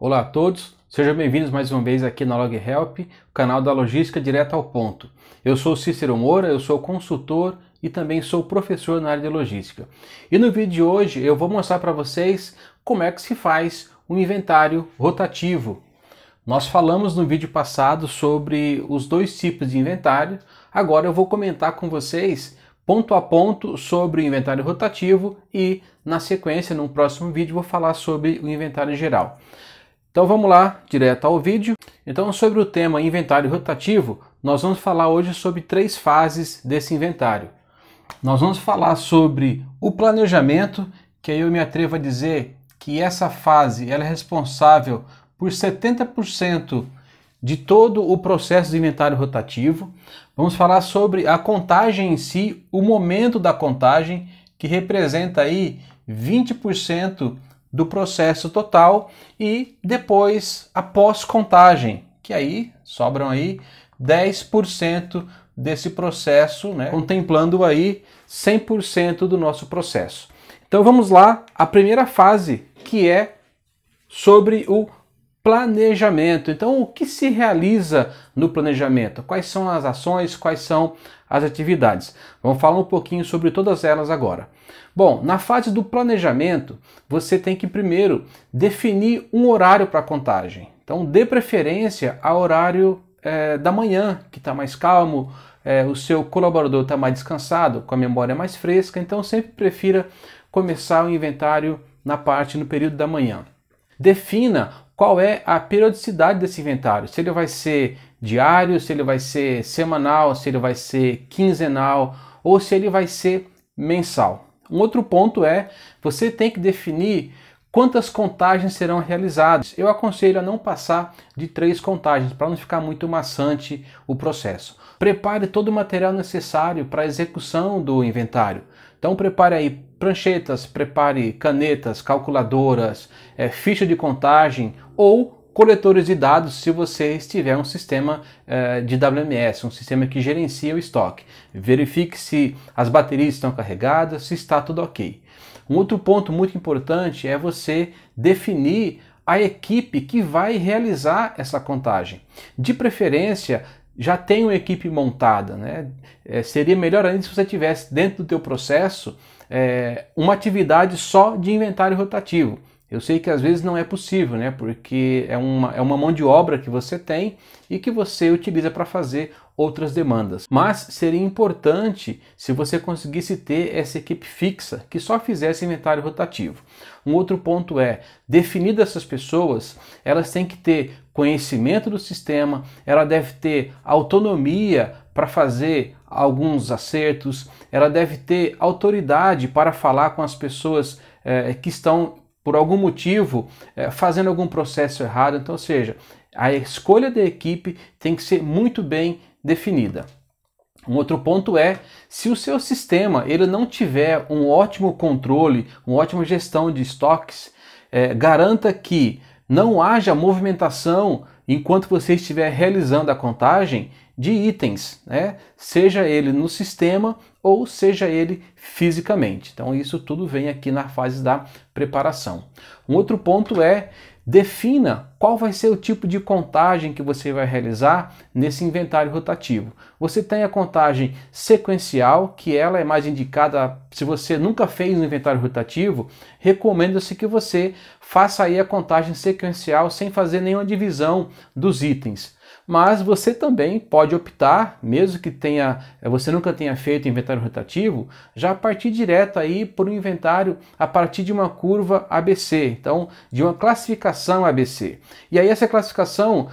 Olá a todos, sejam bem-vindos mais uma vez aqui na LogHelp, o canal da logística direto ao ponto. Eu sou Cícero Moura, eu sou consultor e também sou professor na área de logística. E no vídeo de hoje eu vou mostrar para vocês como é que se faz um inventário rotativo. Nós falamos no vídeo passado sobre os dois tipos de inventário, agora eu vou comentar com vocês ponto a ponto sobre o inventário rotativo e, na sequência, no próximo vídeo, vou falar sobre o inventário geral. Então vamos lá, direto ao vídeo. Então, sobre o tema inventário rotativo, nós vamos falar hoje sobre 3 fases desse inventário. Nós vamos falar sobre o planejamento, que aí eu me atrevo a dizer que essa fase ela é responsável por 70% de todo o processo de inventário rotativo. Vamos falar sobre a contagem em si, o momento da contagem, que representa aí 20% do processo total, e depois a pós-contagem, que aí sobram aí 10% desse processo, né, contemplando aí 100% do nosso processo. Então vamos lá, a primeira fase, que é sobre o planejamento. Então, o que se realiza no planejamento? Quais são as ações, quais são as atividades? Vamos falar um pouquinho sobre todas elas agora. Bom, na fase do planejamento, você tem que primeiro definir um horário para a contagem. Então, dê preferência ao horário da manhã, que está mais calmo, o seu colaborador está mais descansado, com a memória mais fresca, então sempre prefira começar o inventário no período da manhã. Defina qual é a periodicidade desse inventário, se ele vai ser diário, se ele vai ser semanal, se ele vai ser quinzenal ou se ele vai ser mensal. Um outro ponto é, você tem que definir quantas contagens serão realizadas. Eu aconselho a não passar de 3 contagens, para não ficar muito maçante o processo. Prepare todo o material necessário para a execução do inventário. Então prepare aí pranchetas, prepare canetas, calculadoras, ficha de contagem ou coletores de dados se você tiver um sistema de WMS, um sistema que gerencia o estoque. Verifique se as baterias estão carregadas, se está tudo ok. Um outro ponto muito importante é você definir a equipe que vai realizar essa contagem. De preferência, já tem uma equipe montada, né? Seria melhor ainda se você tivesse dentro do teu processo uma atividade só de inventário rotativo. Eu sei que às vezes não é possível, né? Porque é uma mão de obra que você tem e que você utiliza para fazer outras demandas. Mas seria importante se você conseguisse ter essa equipe fixa que só fizesse inventário rotativo. Um outro ponto é, definidas essas pessoas, elas têm que ter conhecimento do sistema, ela deve ter autonomia para fazer alguns acertos, ela deve ter autoridade para falar com as pessoas que estão por algum motivo fazendo algum processo errado. Então, ou seja, a escolha da equipe tem que ser muito bem definida. Um outro ponto é, se o seu sistema ele não tiver um ótimo controle, uma ótima gestão de estoques, garanta que não haja movimentação enquanto você estiver realizando a contagem de itens, né? Seja ele no sistema ou seja ele fisicamente. Então isso tudo vem aqui na fase da preparação. Um outro ponto é, defina qual vai ser o tipo de contagem que você vai realizar nesse inventário rotativo. Você tem a contagem sequencial, que ela é mais indicada se você nunca fez um inventário rotativo, recomenda-se que você faça aí a contagem sequencial sem fazer nenhuma divisão dos itens. Mas você também pode optar, mesmo que você nunca tenha feito inventário rotativo, já partir direto aí por um inventário a partir de uma curva ABC, então de uma classificação ABC. E aí essa classificação,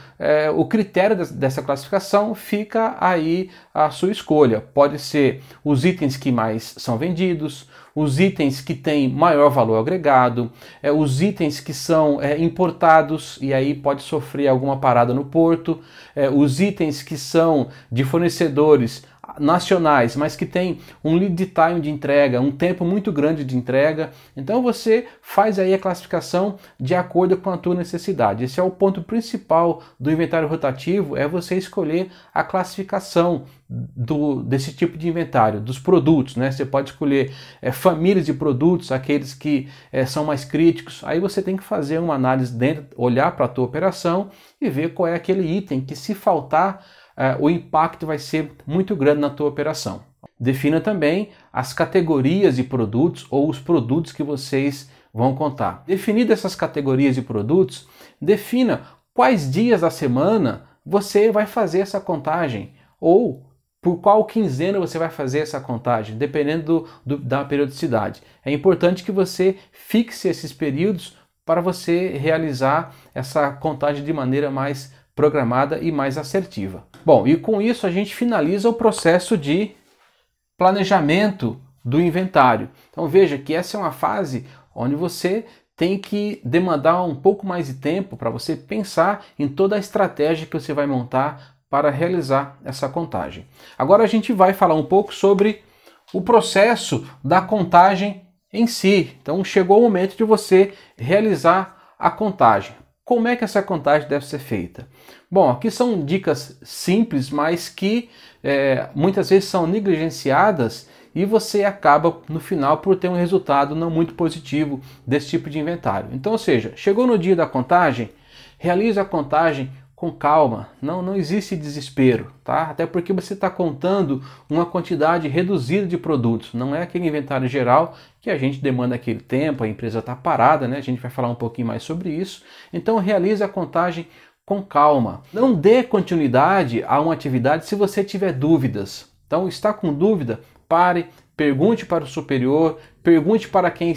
o critério dessa classificação fica aí à sua escolha. Pode ser os itens que mais são vendidos, os itens que têm maior valor agregado, os itens que são importados e aí pode sofrer alguma parada no porto, os itens que são de fornecedores nacionais, mas que tem um lead time de entrega, um tempo muito grande de entrega. Então você faz aí a classificação de acordo com a tua necessidade. Esse é o ponto principal do inventário rotativo, é você escolher a classificação desse tipo de inventário, dos produtos, né? Você pode escolher famílias de produtos, aqueles que são mais críticos. Aí você tem que fazer uma análise dentro, olhar para a tua operação e ver qual é aquele item que, se faltar, o impacto vai ser muito grande na tua operação. Defina também as categorias de produtos ou os produtos que vocês vão contar. Definidas essas categorias de produtos, defina quais dias da semana você vai fazer essa contagem, ou por qual quinzena você vai fazer essa contagem, dependendo da periodicidade. É importante que você fixe esses períodos para você realizar essa contagem de maneira mais programada e mais assertiva. Bom, e com isso a gente finaliza o processo de planejamento do inventário. Então veja que essa é uma fase onde você tem que demandar um pouco mais de tempo para você pensar em toda a estratégia que você vai montar para realizar essa contagem. Agora a gente vai falar um pouco sobre o processo da contagem em si. Então chegou o momento de você realizar a contagem. Como é que essa contagem deve ser feita? Bom, aqui são dicas simples, mas que muitas vezes são negligenciadas e você acaba no final por ter um resultado não muito positivo desse tipo de inventário. Então, ou seja, chegou no dia da contagem, realize a contagem com calma, não existe desespero, tá? Até porque você está contando uma quantidade reduzida de produtos, não é aquele inventário geral que a gente demanda aquele tempo, a empresa está parada, né? A gente vai falar um pouquinho mais sobre isso. Então realize a contagem com calma. Não dê continuidade a uma atividade se você tiver dúvidas. Então, está com dúvida? Pare, pergunte para o superior, pergunte para quem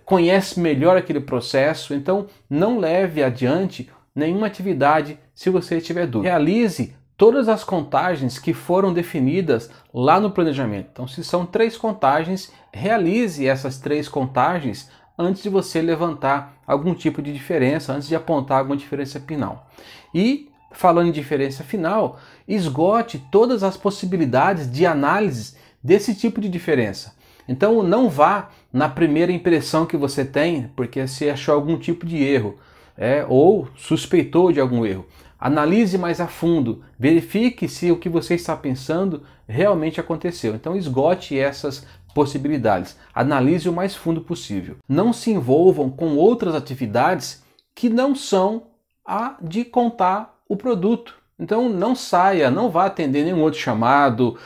conhece melhor aquele processo. Então, não leve adiante nenhuma atividade se você tiver dúvida. Realize todas as contagens que foram definidas lá no planejamento. Então, se são 3 contagens, realize essas 3 contagens antes de você levantar algum tipo de diferença, antes de apontar alguma diferença final. E, falando em diferença final, esgote todas as possibilidades de análise desse tipo de diferença. Então, não vá na primeira impressão que você tem, porque você achou algum tipo de erro, ou suspeitou de algum erro. Analise mais a fundo, verifique se o que você está pensando realmente aconteceu. Então esgote essas possibilidades, analise o mais fundo possível. Não se envolvam com outras atividades que não são a de contar o produto. Então não saia, não vá atender nenhum outro chamado,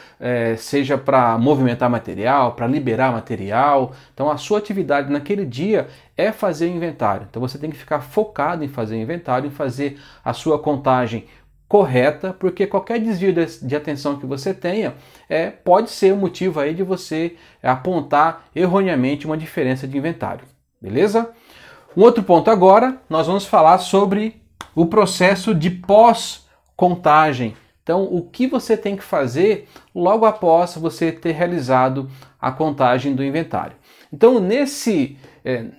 seja para movimentar material, para liberar material. Então a sua atividade naquele dia é fazer o inventário. Então você tem que ficar focado em fazer o inventário, em fazer a sua contagem correta, porque qualquer desvio de atenção que você tenha pode ser o motivo aí de você apontar erroneamente uma diferença de inventário. Beleza? Um outro ponto agora, nós vamos falar sobre o processo de pós-contagem. Então, o que você tem que fazer logo após você ter realizado a contagem do inventário. Então,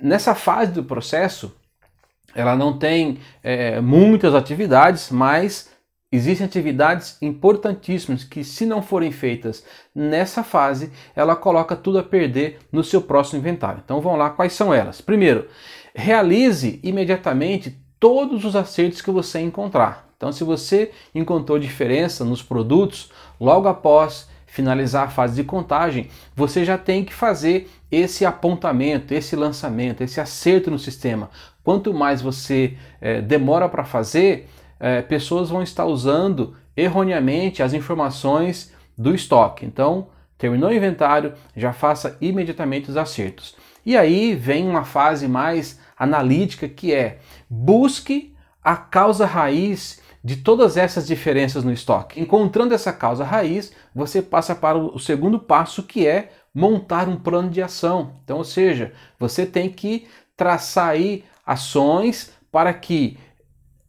nessa fase do processo, ela não tem muitas atividades, mas existem atividades importantíssimas que, se não forem feitas nessa fase, ela coloca tudo a perder no seu próximo inventário. Então, vamos lá, quais são elas? Primeiro, realize imediatamente todos os acertos que você encontrar. Então, se você encontrou diferença nos produtos, logo após finalizar a fase de contagem, você já tem que fazer esse apontamento, esse lançamento, esse acerto no sistema. Quanto mais você demora para fazer, pessoas vão estar usando erroneamente as informações do estoque. Então, terminou o inventário, já faça imediatamente os acertos. E aí vem uma fase mais analítica, que é: busque a causa raiz de todas essas diferenças no estoque. Encontrando essa causa raiz, você passa para o segundo passo, que é montar um plano de ação. Então, ou seja, você tem que traçar aí ações para que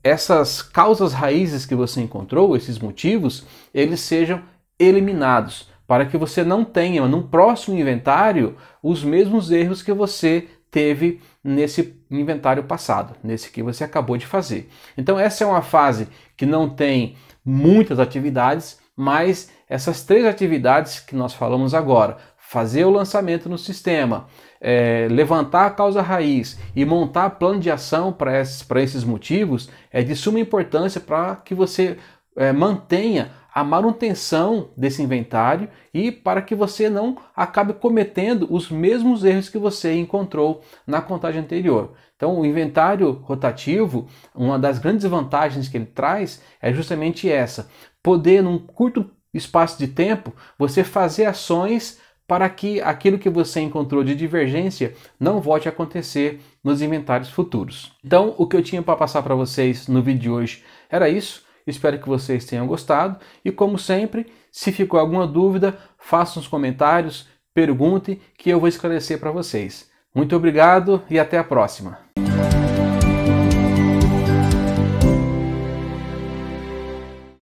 essas causas raízes que você encontrou, esses motivos, eles sejam eliminados, para que você não tenha no próximo inventário os mesmos erros que você teve nesse inventário passado, nesse que você acabou de fazer. Então essa é uma fase que não tem muitas atividades, mas essas 3 atividades que nós falamos agora, fazer o lançamento no sistema, levantar a causa raiz e montar plano de ação para esses motivos, é de suma importância para que você mantenha a manutenção desse inventário e para que você não acabe cometendo os mesmos erros que você encontrou na contagem anterior. Então, o inventário rotativo, uma das grandes vantagens que ele traz é justamente essa: poder, num curto espaço de tempo, você fazer ações para que aquilo que você encontrou de divergência não volte a acontecer nos inventários futuros. Então, o que eu tinha para passar para vocês no vídeo de hoje era isso. Espero que vocês tenham gostado e, como sempre, se ficou alguma dúvida, faça nos comentários, pergunte que eu vou esclarecer para vocês. Muito obrigado e até a próxima!